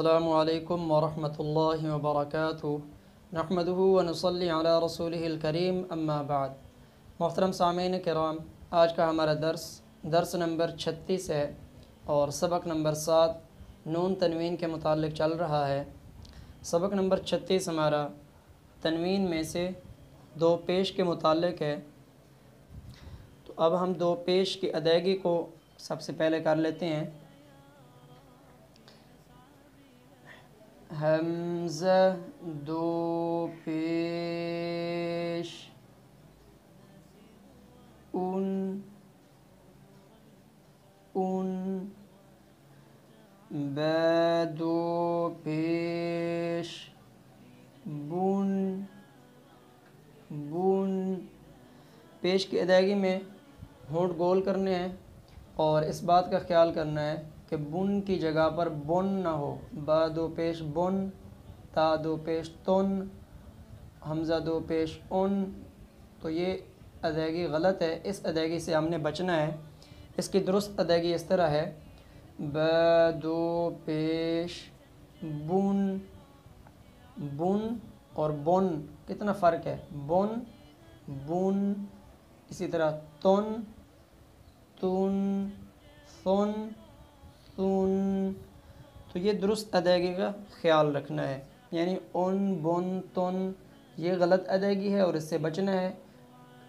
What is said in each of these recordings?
السلام علیکم ورحمۃ اللہ وبرکاتہ نحمدہ ونصلی علی رسولہ الکریم اما بعد۔ محترم سامعین کرام، آج کا ہمارا درس نمبر 36 ہے اور سبق نمبر 7 نون تنوین کے متعلق چل رہا ہے۔ سبق نمبر 36 ہمارا تنوین میں سے دو پیش کے متعلق ہے، تو اب ہم دو پیش کی ادائیگی کو سب سے پہلے کر لیتے ہیں۔ حمزہ دو پیش ان با دو پیش بن پیش کی ادائیگی میں ہونٹ گول کرنے ہیں اور اس بات کا خیال کرنا ہے کہ بن کی جگہ پر بن نہ ہو۔ با دو پیش بن، تا دو پیش تن، حمزہ دو پیش ان، تو یہ ادائیگی غلط ہے، اس ادائیگی سے ہم نے بچنا ہے۔ اس کی درست ادائیگی اس طرح ہے: با دو پیش بن اور بن کتنا فرق ہے، بن، اسی طرح تن، ثن، تو یہ درست ادائیگی کا خیال رکھنا ہے، یعنی ان، بن، تن یہ غلط ادائیگی ہے اور اس سے بچنا ہے۔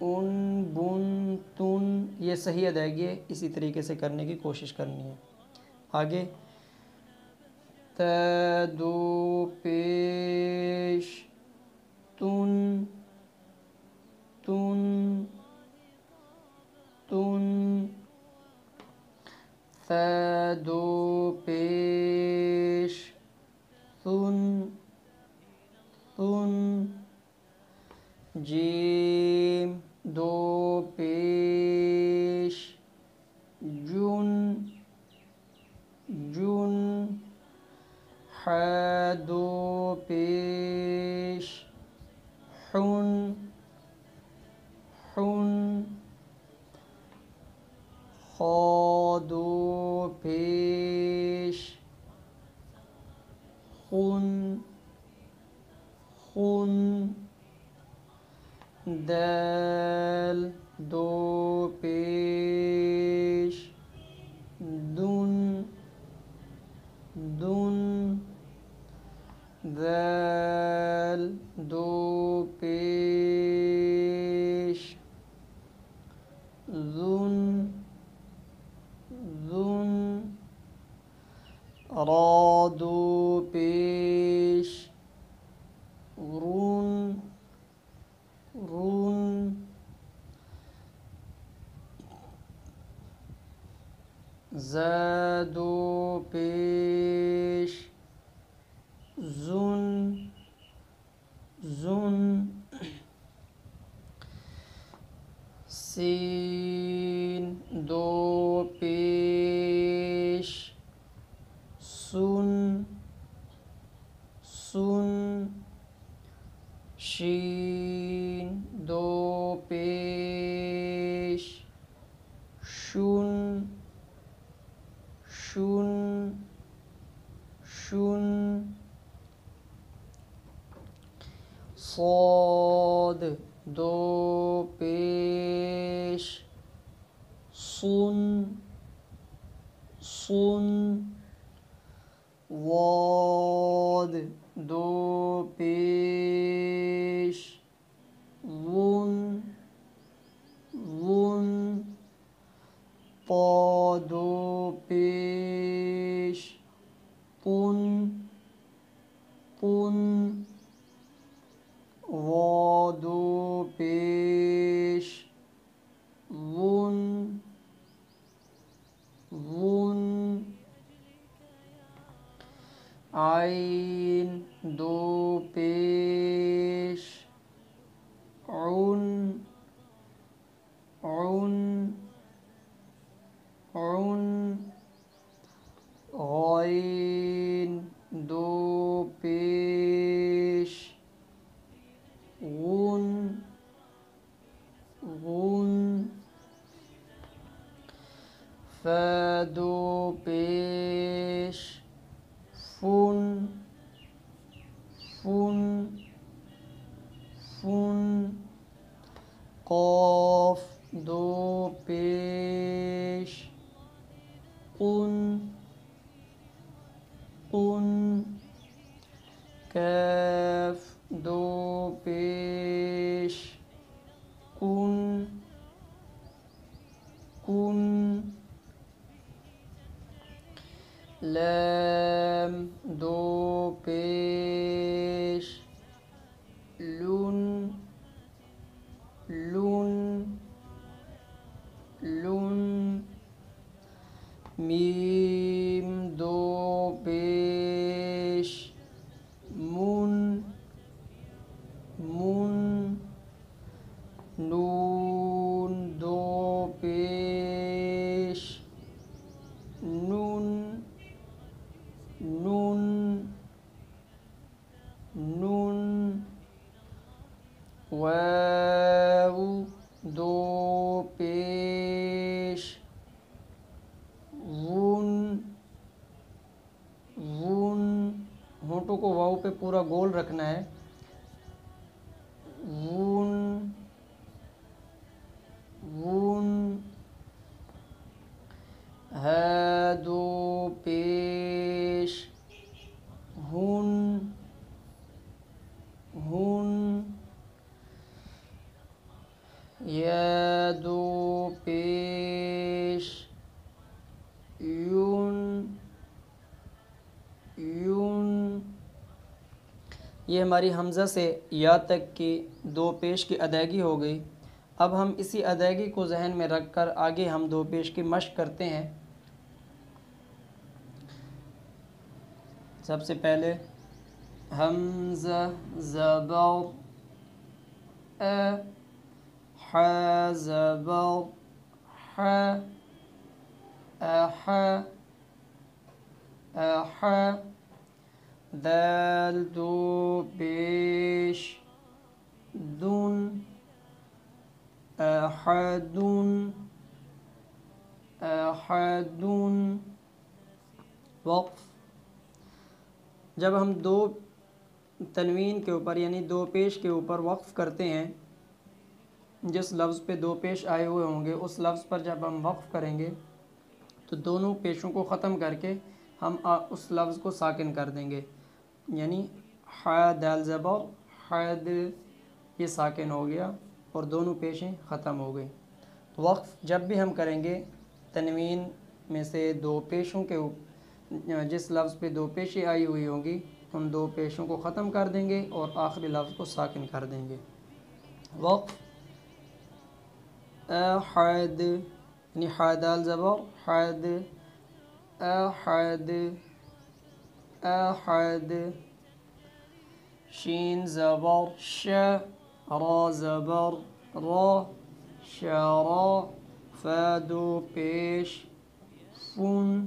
ان، بن، تن یہ صحیح ادائیگی ہے، اسی طریقے سے کرنے کی کوشش کرنی ہے۔ آگے تا دو پیش تن، ثا دو پیش ثن، جیم دو پیش جن، حا دو پیش حن، خا دو پیش خن، دال دو پیش دن، ذال دو پیش ذن، را دو پیش رن، زا دو پیش زن، سین دو پیش سن، شین دو پیش شن، صاد دو پیش صن، ضاد دو پیش ظن، طا دو پیش طن، ظا دو پیش ظن، عین دو پیش عن، غین دو پیش غن، فا دو پیش فن، کیف دو پیش کن کن لام دو پیش لن لن لن میم دو پیش من من نون دو پیش نون نون نون واو دو پیش ون ون ہونٹوں کو واو پہ پورا گول رکھنا ہے ون ون ہا دو پیش ہن ہن یا دو پیش یون یون یہ ہماری حمزہ سے یا تک کی دو پیش کی ادائیگی ہو گئی۔ اب ہم اسی ادائیگی کو ذہن میں رکھ کر آگے ہم دو پیش کی مشق کرتے ہیں۔ سب سے پہلے حمزہ زبر ح زبر ح اح اح دال دو پیش دن احد احد وقف۔ جب ہم دو تنوین کے اوپر یعنی دو پیش کے اوپر وقف کرتے ہیں، جس لفظ پہ دو پیش آئے ہوئے ہوں گے اس لفظ پر جب ہم وقف کریں گے تو دونوں پیشوں کو ختم کر کے ہم اس لفظ کو ساکن کر دیں گے، یعنی ح دال زبر حد یہ ساکن ہو گیا اور دونوں پیشیں ختم ہو گئی۔ وقف جب بھی ہم کریں گے تنوین میں سے دو پیشوں کے جس لفظ پہ دو پیشیں آئی ہوئی ہوں گی ان دو پیشوں کو ختم کر دیں گے اور آخری لفظ کو ساکن کر دیں گے۔ وقف احد یعنی ح دال زبر حد احد احد شین زبر ش را زبر را شرا فا دو پیش فن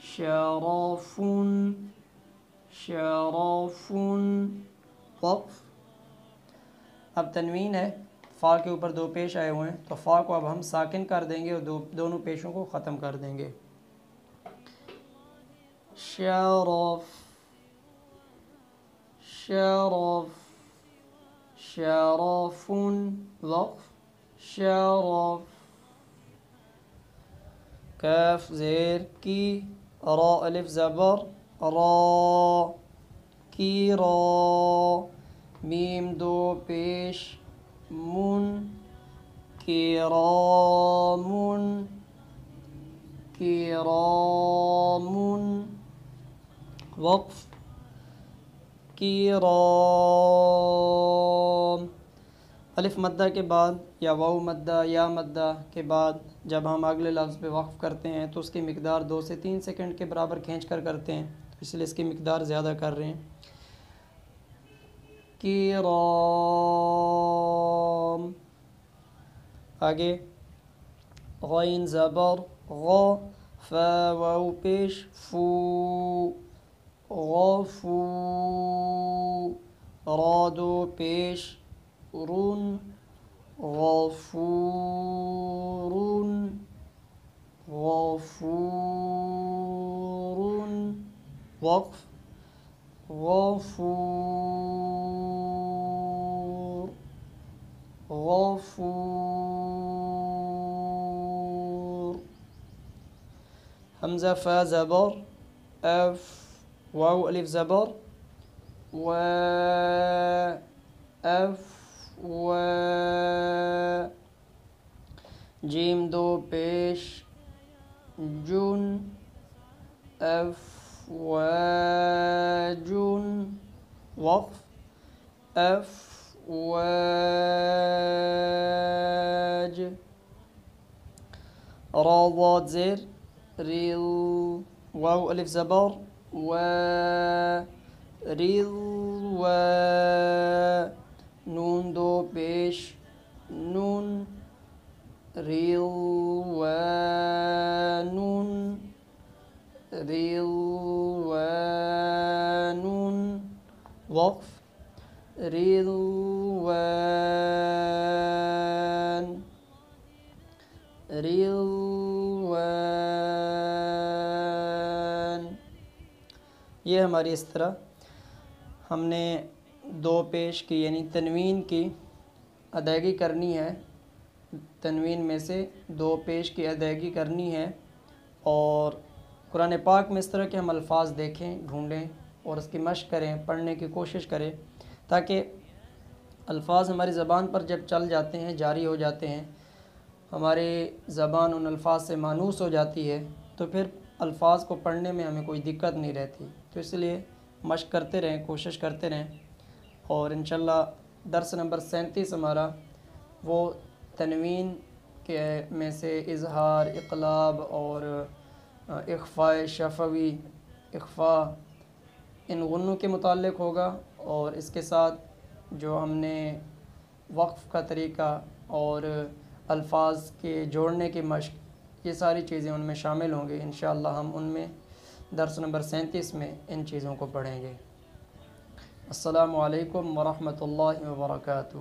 شرافن شرافن وقف۔ اب تنوین ہے، فا کے اوپر دو پیش آئے ہوئے ہیں تو فا کو اب ہم ساکن کر دیں گے اور دونوں پیشوں کو ختم کر دیں گے۔ شرف شرف شرفن وقف شرف کاف زیر کی را الف زبر را کی را میم دو پیش من کرامن کرامن وقف کرام الف مدہ کے بعد یا واو مدہ یا مدہ کے بعد جب ہم اگلے لفظ پہ وقف کرتے ہیں تو اس کی مقدار 2 سے 3 سیکنڈ کے برابر کھینچ کر کرتے ہیں، اس لیے اس کی مقدار زیادہ کر رہے ہیں۔ کرام آگے غین زبر غ فا واو پیش فو غفو را دو پیش رن غفورن غفورن وقف غفور غفور حمزہ فا زبر اف واو الف زبر و اف و جیم دو پیش جون اف و جون وقف اف واج را ضاد زیر ریل واو الف زبر و ریل و نون دو پیش نون ریل و نون ریل و نون وقف رضوان رضوان. یہ ہماری اس طرح ہم نے دو پیش کی یعنی تنوین کی ادائیگی کرنی ہے. تنوین میں سے دو پیش کی ادائیگی کرنی ہے. اور قرآن پاک میں اس طرح کے ہم الفاظ دیکھیں، ڈھونڈیں اور اس کی مشق کریں، پڑھنے کی کوشش کریں تاکہ الفاظ ہماری زبان پر جب چل جاتے ہیں، جاری ہو جاتے ہیں، ہماری زبان ان الفاظ سے مانوس ہو جاتی ہے تو پھر الفاظ کو پڑھنے میں ہمیں کوئی دقت نہیں رہتی. تو اس لیے مشق کرتے رہیں، کوشش کرتے رہیں. اور انشاءاللہ درس نمبر 37 ہمارا وہ تنوین کے میں سے اظہار، اقلاب اور اخفاء شفوی، اخفاء، ان غنوں کے متعلق ہوگا. اور اس کے ساتھ جو ہم نے وقف کا طریقہ اور الفاظ کے جوڑنے کی مشق، یہ ساری چیزیں ان میں شامل ہوں گی. انشاءاللہ ہم ان میں درس نمبر 37 میں ان چیزوں کو پڑھیں گے. السلام علیکم ورحمۃ اللہ وبرکاتہ.